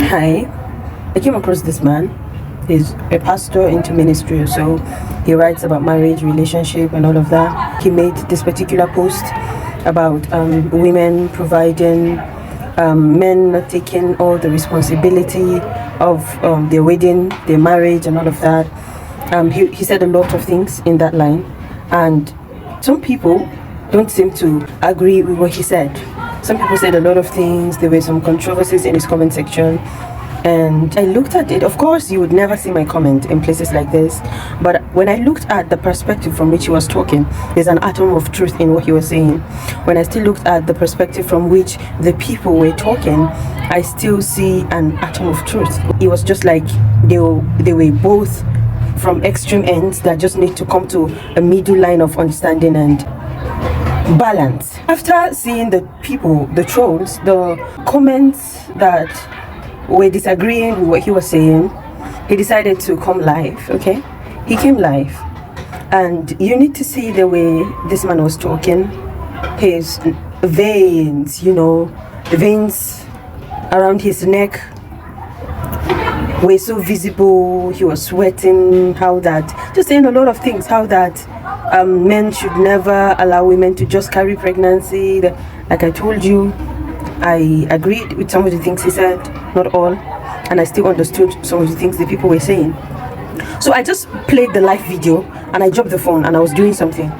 Hi, I came across this man. He's a pastor into ministry, so he writes about marriage, relationship, and all of that. He made this particular post about women providing, men not taking all the responsibility of their wedding, their marriage, and all of that. He said a lot of things in that line, and some people don't seem to agree with what he said. Some people said a lot of things. There were some controversies in his comment section, and I looked at it. Of course, you would never see my comment in places like this, but when I looked at the perspective from which he was talking, there's an atom of truth in what he was saying. When I still looked at the perspective from which the people were talking, I still see an atom of truth. It was just like they were both from extreme ends that just need to come to a middle line of understanding and balance. After seeing the people, the trolls, the comments that were disagreeing with what he was saying, he decided to come live. Okay, he came live, and you need to see the way this man was talking. His veins, the veins around his neck were so visible. He was sweating. Just saying a lot of things. How that men should never allow women to just carry pregnancy. Like I told you, I agreed with some of the things he said, not all, and I still understood some of the things the people were saying. So I just played the live video and I dropped the phone and I was doing something.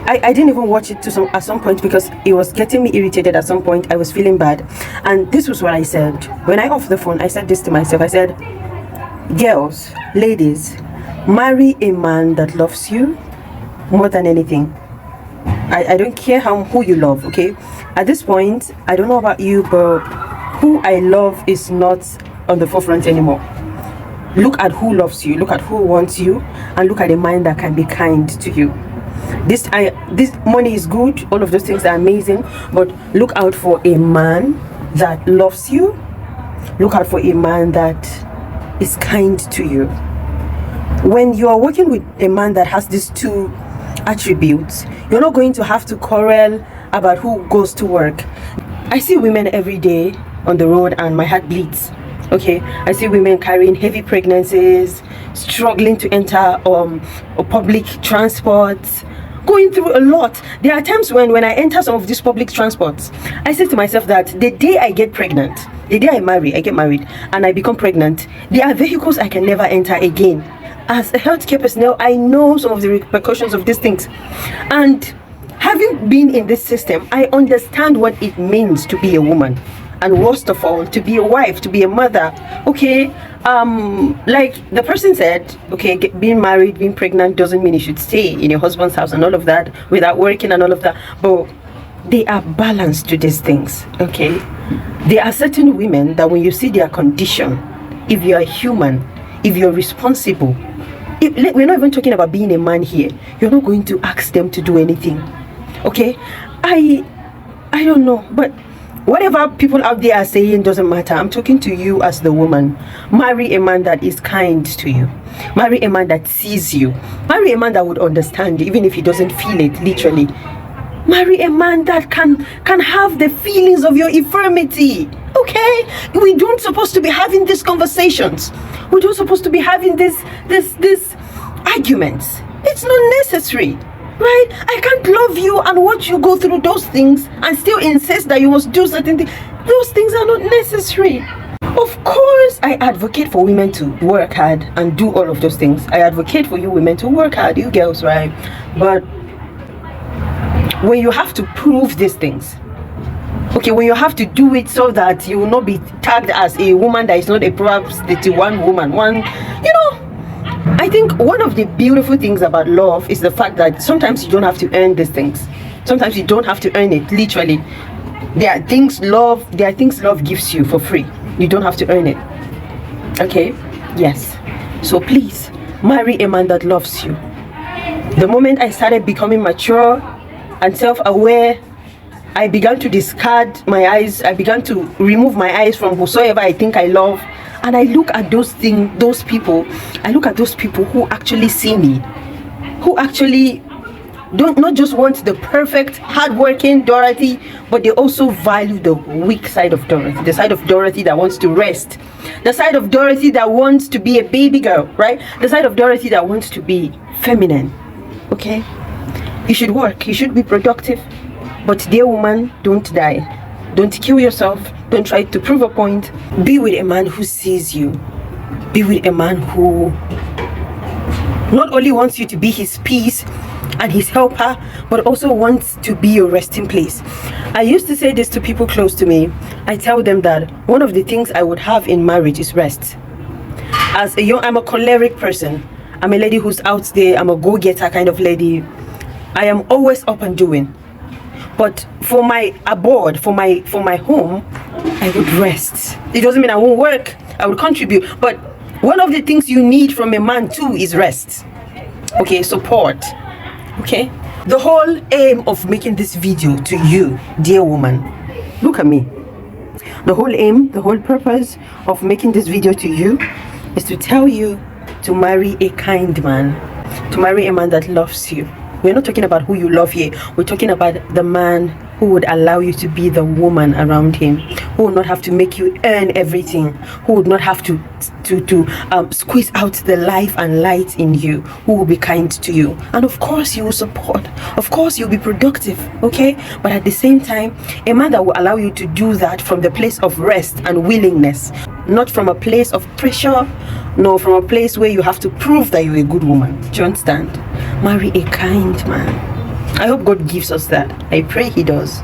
I didn't even watch it at some point because it was getting me irritated. At some point I was feeling bad, and this was what I said. When I off the phone, I said this to myself. I said, girls, ladies, marry a man that loves you more than anything. I don't care who you love, okay? At this point, I don't know about you, but who I love is not on the forefront anymore. Look at who loves you, look at who wants you, and look at a man that can be kind to you. This money is good, all of those things are amazing, but look out for a man that loves you. Look out for a man that is kind to you. When you are working with a man that has these two attributes, you're not going to have to quarrel about who goes to work. I see women every day on the road and my heart bleeds. Okay, I see women carrying heavy pregnancies, struggling to enter public transport, going through a lot. There are times when I enter some of these public transports, I say to myself that the day I get pregnant, the day I get married and I become pregnant, there are vehicles I can never enter again. As a healthcare personnel, I know some of the repercussions of these things, and having been in this system, I understand what it means to be a woman, and worst of all, to be a wife, to be a mother. Okay, like the person said, okay, being married, being pregnant doesn't mean you should stay in your husband's house and all of that without working and all of that, but they are balanced to these things. Okay, there are certain women that when you see their condition, if you are human, if you're responsible, we're not even talking about being a man here, you're not going to ask them to do anything. Okay, I don't know, but whatever people out there are saying doesn't matter. I'm talking to you as the woman. Marry a man that is kind to you. Marry a man that sees you. Marry a man that would understand you, even if he doesn't feel it literally. Marry a man that can have the feelings of your infirmity. Okay, we don't supposed to be having these conversations. We don't supposed to be having this arguments. It's not necessary, right? I can't love you and watch you go through those things and still insist that you must do certain things. Those things are not necessary. Of course, I advocate for women to work hard and do all of those things. I advocate for you women to work hard, you girls, right? But when you have to prove these things, okay, when you have to do it so that you will not be tagged as a woman that is not a Proverbs 31 woman, I think one of the beautiful things about love is the fact that sometimes you don't have to earn these things. Sometimes you don't have to earn it, literally. There are things love gives you for free. You don't have to earn it. Okay? Yes. So please, marry a man that loves you. The moment I started becoming mature and self-aware, I began to discard my eyes. I began to remove my eyes from whosoever I think I love, and I look at those people. I look at those people who actually see me, who actually don't not just want the perfect, hardworking Dorothy, but they also value the weak side of Dorothy, the side of Dorothy that wants to rest, the side of Dorothy that wants to be a baby girl, right? The side of Dorothy that wants to be feminine. Okay? You should work, you should be productive, but dear woman, don't die. Don't kill yourself. Don't try to prove a point. Be with a man who sees you. Be with a man who not only wants you to be his peace and his helper, but also wants to be your resting place. I used to say this to people close to me. I tell them that one of the things I would have in marriage is rest. As a young, I'm a choleric person. I'm a lady who's out there. I'm a go-getter kind of lady. I am always up and doing. But for my abode, for my home, I would rest. It doesn't mean I won't work. I would contribute. But one of the things you need from a man too is rest. Okay, support. Okay? The whole aim of making this video to you, dear woman, look at me. The whole aim, the whole purpose of making this video to you is to tell you to marry a kind man, to marry a man that loves you. We're not talking about who you love here. We're talking about the man who would allow you to be the woman around him, who would not have to make you earn everything, who would not have to squeeze out the life and light in you, who will be kind to you. And of course you will support. Of course you'll be productive, okay? But at the same time, a man that will allow you to do that from the place of rest and willingness, not from a place of pressure, no, from a place where you have to prove that you're a good woman. Do you understand? Marry a kind man. I hope God gives us that. I pray he does.